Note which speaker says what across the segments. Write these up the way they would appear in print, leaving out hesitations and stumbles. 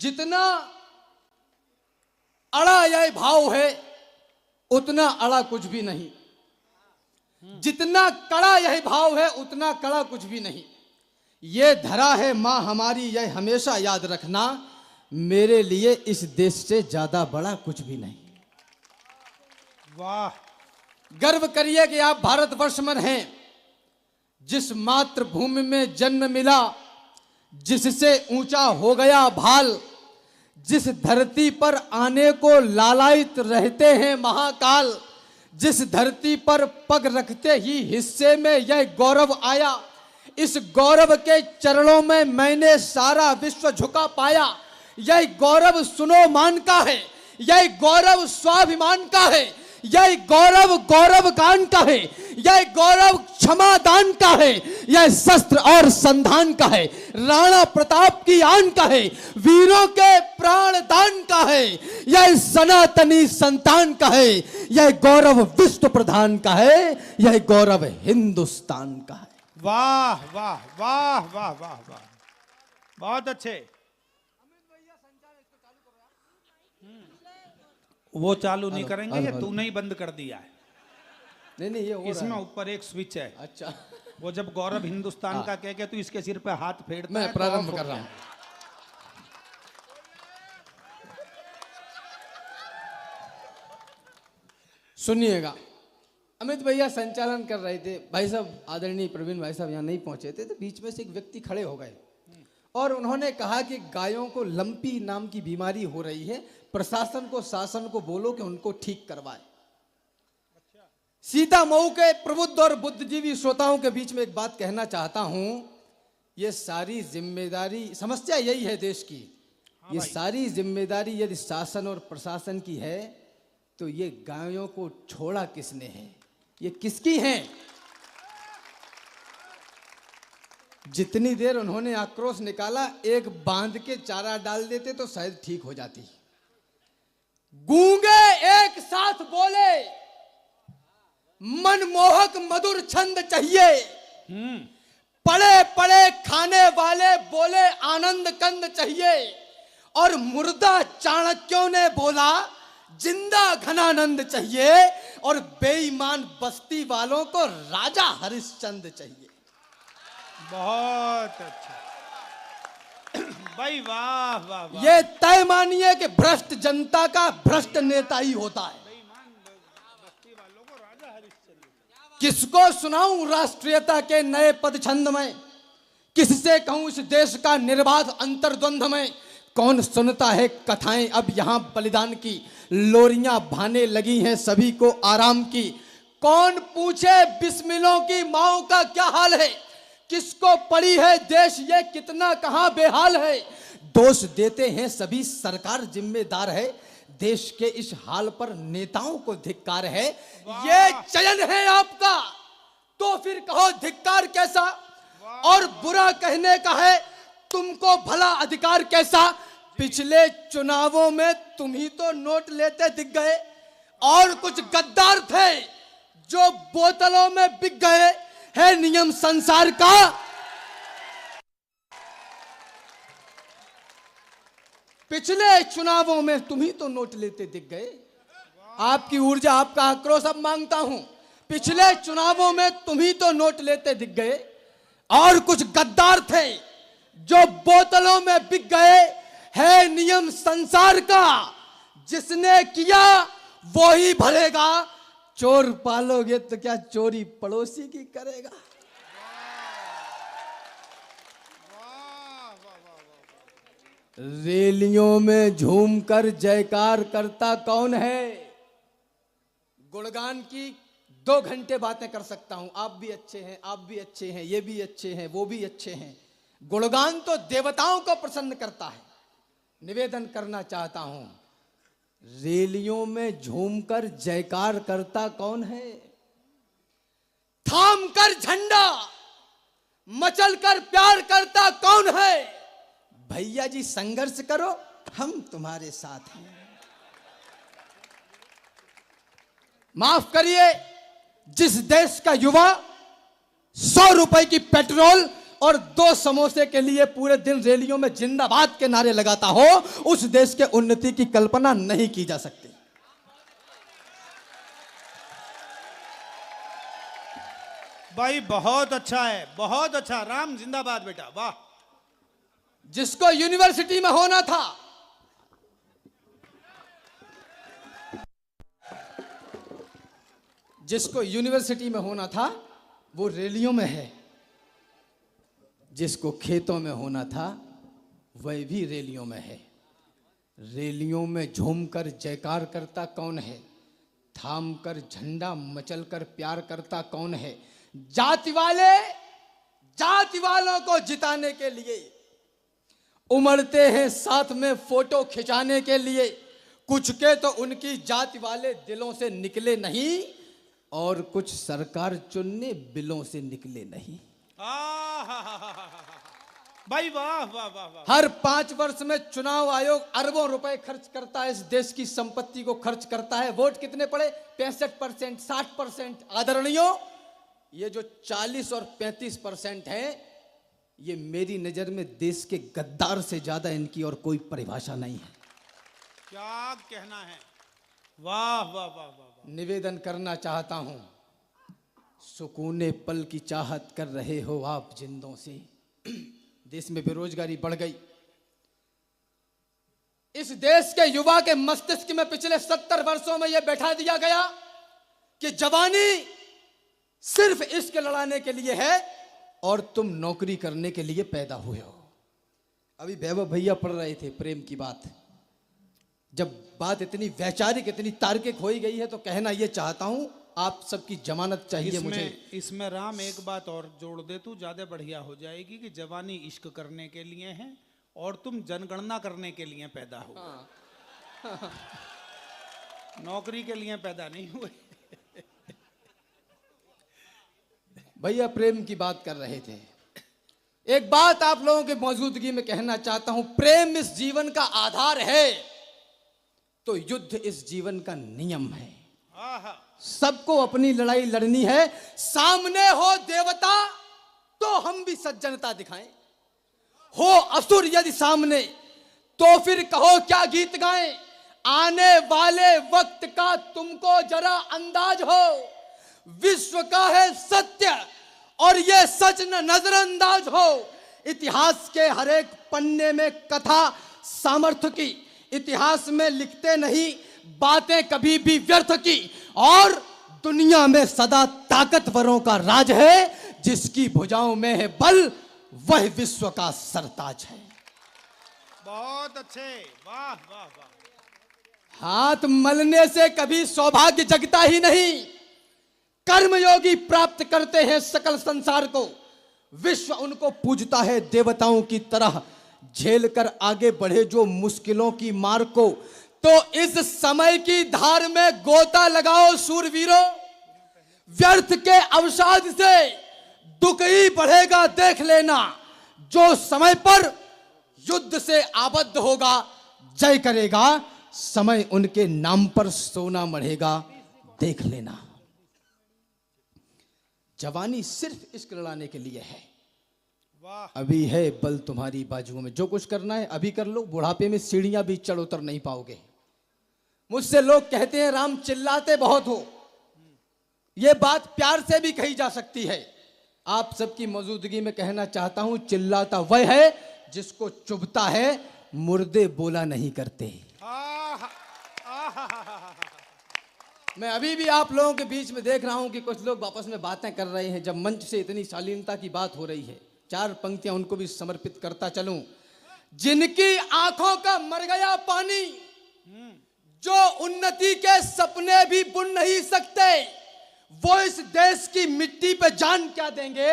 Speaker 1: जितना अड़ा यह भाव है उतना अड़ा कुछ भी नहीं, जितना कड़ा यह भाव है उतना कड़ा कुछ भी नहीं। ये धरा है मां हमारी, यह हमेशा याद रखना, मेरे लिए इस देश से ज्यादा बड़ा कुछ भी नहीं।
Speaker 2: वाह,
Speaker 1: गर्व करिए कि आप भारतवर्ष में हैं, जिस मातृभूमि में जन्म मिला, जिससे ऊंचा हो गया भाल, जिस धरती पर आने को लालायित रहते हैं महाकाल, जिस धरती पर पग रखते ही हिस्से में यह गौरव आया, इस गौरव के चरणों में मैंने सारा विश्व झुका पाया। यह गौरव सुनो मान का है, यह गौरव स्वाभिमान का है, यह गौरव गौरव गान का है, यह गौरव क्षमादान का है, यह शस्त्र और संधान का है, राणा प्रताप की आन का है, वीरों के प्राण दान का है, यह सनातनी संतान का है, यह गौरव विश्व प्रधान का है, यह गौरव हिंदुस्तान का है।
Speaker 2: वाह वाह वाह वाह वाह वाह, बहुत अच्छे। वो चालू नहीं करेंगे, ये तूने ही बंद कर दिया है।
Speaker 1: नहीं ये
Speaker 2: इसमें ऊपर एक स्विच है।
Speaker 1: अच्छा,
Speaker 2: वो जब गौरव हिंदुस्तान का कह के तू इसके सिर पे हाथ फेरता
Speaker 1: मैं
Speaker 2: है,
Speaker 1: प्रारंभ
Speaker 2: तो
Speaker 1: कर रहा हूं। सुनिएगा, अमित भैया संचालन कर रहे थे, भाई साहब आदरणीय प्रवीण भाई साहब यहाँ नहीं पहुंचे थे, तो बीच में से एक व्यक्ति खड़े हो गए और उन्होंने कहा कि गायों को लंपी नाम की बीमारी हो रही है, प्रशासन को शासन को बोलो कि उनको ठीक करवाए। सीता मऊ के प्रबुद्ध और बुद्धिजीवी श्रोताओं के बीच में एक बात कहना चाहता हूं, ये सारी जिम्मेदारी, समस्या यही है देश की, ये सारी जिम्मेदारी यदि शासन और प्रशासन की है तो ये गायों को छोड़ा किसने है, ये किसकी है? जितनी देर उन्होंने आक्रोश निकाला, एक बांध के चारा डाल देते तो शायद ठीक हो जाती। गूंगे एक साथ बोले, मनमोहक मधुर छंद चाहिए, पड़े पड़े खाने वाले बोले आनंद कंद चाहिए, और मुर्दा चाणक्यों ने बोला जिंदा घनानंद चाहिए, और बेईमान बस्ती वालों को राजा हरिश्चंद्र चाहिए।
Speaker 2: बहुत अच्छा भाई, वाह वाह वाह।
Speaker 1: ये तय मानिए कि भ्रष्ट जनता का भ्रष्ट नेता ही होता है। किसको सुनाऊं राष्ट्रीयता के नए पद छंद में, किससे कहूं इस देश का निर्बाध अंतर्द्वंद में, कौन सुनता है कथाएं अब यहां बलिदान की, लोरियां भाने लगी हैं सभी को आराम की, कौन पूछे बिस्मिलों की माओ का क्या हाल है, किसको पड़ी है देश ये कितना कहां बेहाल है, दोष देते हैं सभी सरकार जिम्मेदार है, देश के इस हाल पर नेताओं को धिक्कार है। ये चयन है आपका तो फिर कहो धिक्कार कैसा, और बुरा कहने का है तुमको भला अधिकार कैसा। पिछले चुनावों में तुम ही तो नोट लेते दिख गए, और कुछ गद्दार थे जो बोतलों में बिक गए, है नियम संसार का। पिछले चुनावों में तुम ही तो नोट लेते दिख गए। आपकी ऊर्जा, आपका आक्रोश अब मांगता हूं। पिछले चुनावों में तुम ही तो नोट लेते दिख गए, और कुछ गद्दार थे जो बोतलों में बिक गए, है नियम संसार का। जिसने किया वो ही भरेगा, चोर पालोगे तो क्या चोरी पड़ोसी की करेगा। रैलियों में झूमकर जयकार करता कौन है। गुणगान की 2 घंटे बातें कर सकता हूं, आप भी अच्छे हैं, आप भी अच्छे हैं, ये भी अच्छे हैं, वो भी अच्छे हैं। गुणगान तो देवताओं को प्रसन्न करता है। निवेदन करना चाहता हूं, रैलियों में झूमकर जयकार करता कौन है। थाम कर झंडा मचल कर प्यार करता कौन है। भैया जी संघर्ष करो, हम तुम्हारे साथ हैं। माफ करिए, जिस देश का युवा 100 रुपए की पेट्रोल और 2 समोसे के लिए पूरे दिन रैलियों में जिंदाबाद के नारे लगाता हो, उस देश के उन्नति की कल्पना नहीं की जा सकती।
Speaker 2: भाई बहुत अच्छा है, बहुत अच्छा। राम जिंदाबाद बेटा, वाह।
Speaker 1: जिसको यूनिवर्सिटी में होना था, जिसको यूनिवर्सिटी में होना था वो रैलियों में है, जिसको खेतों में होना था वह भी रैलियों में है। रैलियों में झूमकर जयकार करता कौन है? थाम कर झंडा मचल कर प्यार करता कौन है? जाति वालों को जिताने के लिए उमड़ते हैं साथ में फोटो खिंचाने के लिए। कुछ के तो उनकी जाति वाले दिलों से निकले नहीं, और कुछ सरकार चुनने बिलों से निकले नहीं।
Speaker 2: भाई वाह वाह वाह वाह।
Speaker 1: हर 5 वर्ष में चुनाव आयोग अरबों रुपए खर्च करता है, इस देश की संपत्ति को खर्च करता है। वोट कितने पड़े? 65%, 60%। आदरणीयों, ये जो 40 और 35% है, ये मेरी नजर में देश के गद्दार से ज्यादा इनकी और कोई परिभाषा नहीं है।
Speaker 2: क्या कहना है? वाह वाह वाह वाह।
Speaker 1: निवेदन करना चाहता हूं, सुकूने पल की चाहत कर रहे हो आप जिंदों से। देश में बेरोजगारी बढ़ गई। इस देश के युवा के मस्तिष्क में पिछले 70 वर्षों में यह बैठा दिया गया कि जवानी सिर्फ इश्क लड़ाने के लिए है और तुम नौकरी करने के लिए पैदा हुए हो। अभी वैभव भैया पढ़ रहे थे प्रेम की बात। जब बात इतनी वैचारिक, इतनी तार्किक हो ही गई है, तो कहना यह चाहता हूं, आप सबकी जमानत चाहिए मुझे।
Speaker 2: इसमें राम एक बात और जोड़ दे तू, ज्यादा बढ़िया हो जाएगी कि जवानी इश्क करने के लिए है और तुम जनगणना करने के लिए पैदा हो। नौकरी के लिए पैदा नहीं हुए।
Speaker 1: भैया प्रेम की बात कर रहे थे। एक बात आप लोगों की मौजूदगी में कहना चाहता हूं, प्रेम इस जीवन का आधार है तो युद्ध इस जीवन का नियम है। सबको अपनी लड़ाई लड़नी है। सामने हो देवता तो हम भी सज्जनता दिखाएं, हो असुर यदि सामने तो फिर कहो क्या गीत गाएं। आने वाले वक्त का तुमको जरा अंदाज हो, विश्व का है सत्य और ये सच न नजरअंदाज हो। इतिहास के हर एक पन्ने में कथा सामर्थ्य की, इतिहास में लिखते नहीं बातें कभी भी व्यर्थ की। और दुनिया में सदा ताकतवरों का राज है, जिसकी भुजाओं में है बल वह विश्व का सरताज है।
Speaker 2: बहुत अच्छे, वाह वाह वाह।
Speaker 1: हाथ मलने से कभी सौभाग्य जगता ही नहीं। कर्मयोगी प्राप्त करते हैं सकल संसार को, विश्व उनको पूजता है देवताओं की तरह। झेल कर आगे बढ़े जो मुश्किलों की मार को, तो इस समय की धार में गोता लगाओ सूरवीरों। व्यर्थ के अवसाद से दुख ही बढ़ेगा देख लेना। जो समय पर युद्ध से आबद्ध होगा जय करेगा, समय उनके नाम पर सोना मढ़ेगा देख लेना। जवानी सिर्फ इश्क लड़ाने के लिए है। अभी है बल तुम्हारी बाजुओं में, जो कुछ करना है अभी कर लो। बुढ़ापे में सीढ़ियां भी चढ़ उतर नहीं पाओगे। मुझसे लोग कहते हैं राम चिल्लाते बहुत हो। यह बात प्यार से भी कही जा सकती है। आप सबकी मौजूदगी में कहना चाहता हूं, चिल्लाता वह है जिसको चुभता है, मुर्दे बोला नहीं करते। मैं अभी भी आप लोगों के बीच में देख रहा हूं कि कुछ लोग आपस में बातें कर रहे हैं। जब मंच से इतनी शालीनता की बात हो रही है, 4 पंक्तियां उनको भी समर्पित करता चलूं। जिनकी आंखों का मर गया पानी, जो उन्नति के सपने भी बुन नहीं सकते, वो इस देश की मिट्टी पे जान क्या देंगे,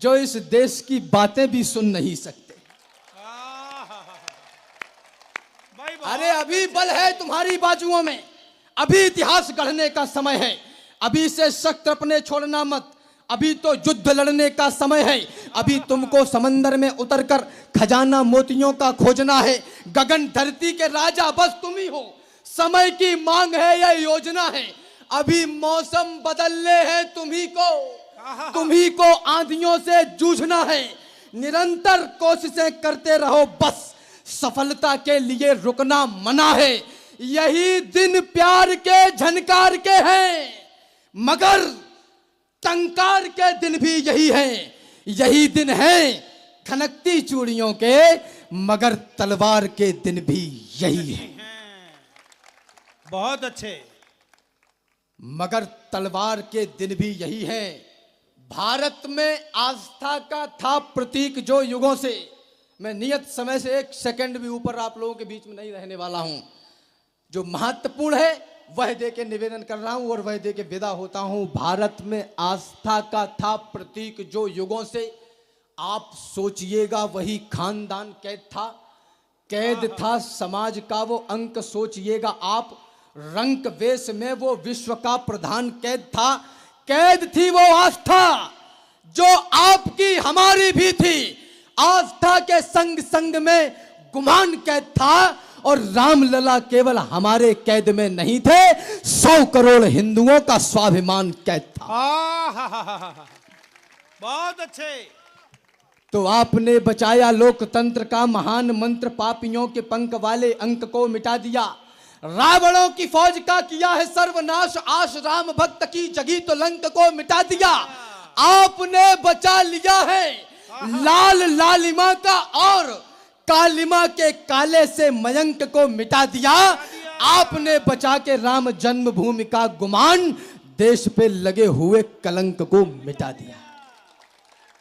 Speaker 1: जो इस देश की बातें भी सुन नहीं सकते। अरे अभी बल है तुम्हारी बाजुओं में, अभी इतिहास गढ़ने का समय है। अभी से शस्त्र अपने छोड़ना मत, अभी तो युद्ध लड़ने का समय है। अभी तुमको समंदर में उतरकर खजाना मोतियों का खोजना है। गगन धरती के राजा बस तुम ही हो। समय की मांग है, यह योजना है। अभी मौसम बदलने हैं तुम्ही को आंधियों से जूझना है। निरंतर कोशिशें करते रहो, बस सफलता के लिए रुकना मना है। यही दिन प्यार के झनकार के हैं, मगर टंकार के दिन भी यही है। यही दिन है खनकती चूड़ियों के, मगर तलवार के दिन भी यही है।
Speaker 2: बहुत अच्छे।
Speaker 1: मगर तलवार के दिन भी यही है। भारत में आस्था का था प्रतीक जो युगों से, मैं नियत समय से एक सेकंड भी ऊपर आप लोगों के बीच में नहीं रहने वाला हूं। जो महत्वपूर्ण है वह दे के निवेदन कर रहा हूं और वह दे के विदा होता हूं। भारत में आस्था का था प्रतीक जो युगों से, आप सोचिएगा वही खानदान कैद था। कैद था समाज का वो अंक, सोचिएगा आप। रंक वेश में वो विश्व का प्रधान कैद था। कैद थी वो आस्था जो आपकी हमारी भी थी। आस्था के संग संग में गुमान कैद था, और रामलला केवल हमारे कैद में नहीं थे, 100 करोड़ हिंदुओं का स्वाभिमान कैद था।
Speaker 2: बहुत अच्छे।
Speaker 1: तो आपने बचाया लोकतंत्र का महान मंत्र, पापियों के पंख वाले अंक को मिटा दिया। रावणों की फौज का किया है सर्वनाश, आश राम भक्त की जगी तो लंक को मिटा दिया। आपने बचा लिया है लाल लालिमा का, और कालिमा के काले से मयंक को मिटा दिया। आपने बचा के राम जन्मभूमि का गुमान, देश पे लगे हुए कलंक को मिटा दिया।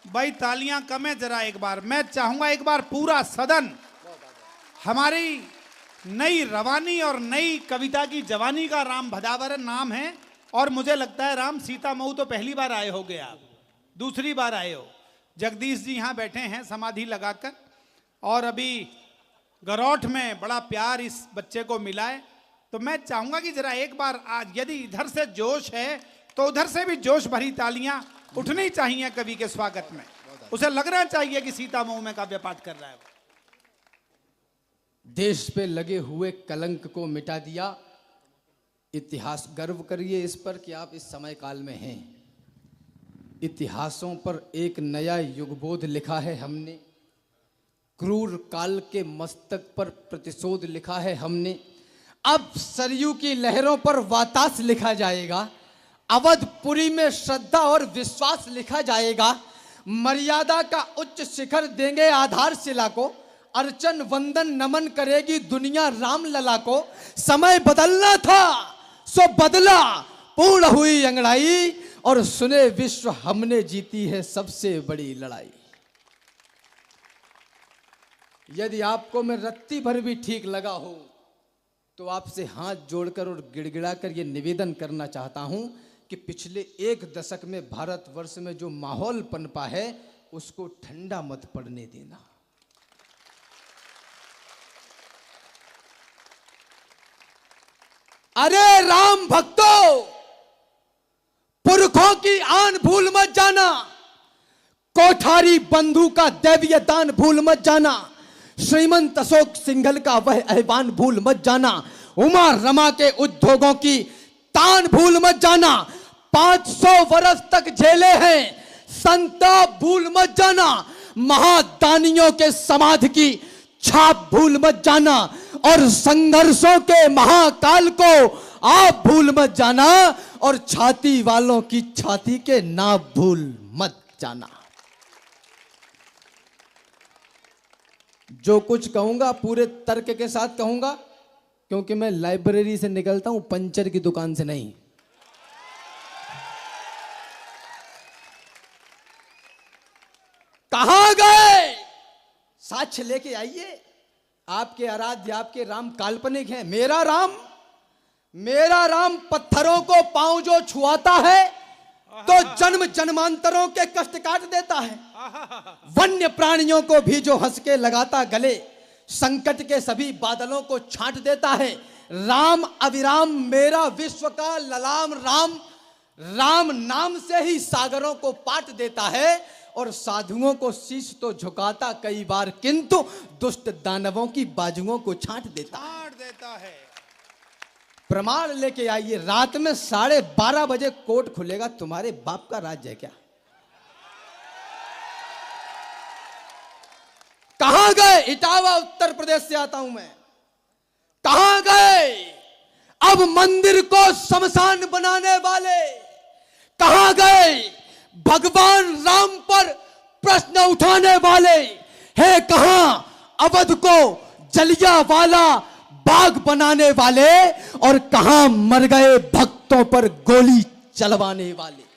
Speaker 2: भाई तालियां कम है जरा। एक बार मैं चाहूंगा, एक बार पूरा सदन हमारी नई रवानी और नई कविता की जवानी का राम भदावरन नाम है। और मुझे लगता है राम सीता मऊ तो पहली बार आए होगे, आप दूसरी बार आए हो। जगदीश जी यहाँ बैठे हैं समाधि लगाकर, और अभी गरौठ में बड़ा प्यार इस बच्चे को मिला है। तो मैं चाहूंगा कि जरा एक बार आज, यदि इधर से जोश है तो उधर से भी जोश भरी तालियां उठनी चाहिए कवि के स्वागत में। उसे लगना चाहिए कि सीता मऊ में काव्य पाठ कर रहा है।
Speaker 1: देश पे लगे हुए कलंक को मिटा दिया। इतिहास, गर्व करिए इस पर कि आप इस समय काल में हैं। इतिहासों पर एक नया युगबोध लिखा है हमने। क्रूर काल के मस्तक पर प्रतिशोध लिखा है हमने। अब सरयू की लहरों पर वातास लिखा जाएगा। अवधपुरी में श्रद्धा और विश्वास लिखा जाएगा। मर्यादा का उच्च शिखर देंगे आधारशिला को। अर्चन वंदन नमन करेगी दुनिया रामलला को। समय बदलना था सो बदला, पूर्ण हुई अंगड़ाई, और सुने विश्व हमने जीती है सबसे बड़ी लड़ाई। यदि आपको मैं रत्ती भर भी ठीक लगा हो तो आपसे हाथ जोड़कर और गिड़गिड़ाकर यह निवेदन करना चाहता हूं कि पिछले एक दशक में भारतवर्ष में जो माहौल पनपा है उसको ठंडा मत पड़ने देना। अरे राम भक्तों, पुरखों की आन भूल मत जाना। कोठारी बंधु का दैवीय दान भूल मत जाना। श्रीमंत अशोक सिंघल का वह आह्वान भूल मत जाना। उमा रमा के उद्योगों की तान भूल मत जाना। 500 वर्ष तक झेले हैं संताप भूल मत जाना। महादानियों के समाधि की छाप भूल मत जाना। और संघर्षों के महाकाल को आप भूल मत जाना। और छाती वालों की छाती के नाप भूल मत जाना। जो कुछ कहूंगा पूरे तर्क के साथ कहूंगा, क्योंकि मैं लाइब्रेरी से निकलता हूं, पंचर की दुकान से नहीं। कहां गए? साक्ष्य लेके आइए। आपके आराध्य, आपके राम काल्पनिक हैं। मेरा राम पत्थरों को पांव जो छुआता है तो जन्म जन्मांतरों के कष्ट काट देता है। वन्य प्राणियों को भी जो हंस के लगाता गले, संकट के सभी बादलों को छांट देता है। राम अविराम मेरा विश्व का ललाम राम, राम नाम से ही सागरों को पाट देता है। और साधुओं को शीश तो झुकाता कई बार, किंतु दुष्ट दानवों की बाजुओं को छांट देता है। प्रमाण लेके आइए। रात में 12:30 बजे कोर्ट खुलेगा। तुम्हारे बाप का राज्य है क्या? कहां गए? इटावा उत्तर प्रदेश से आता हूं मैं। कहां गए अब मंदिर को शमशान बनाने वाले? कहां गए भगवान राम पर प्रश्न उठाने वाले? है कहां अवध को जलियांवाला बाग बनाने वाले? और कहां मर गए भक्तों पर गोली चलवाने वाले?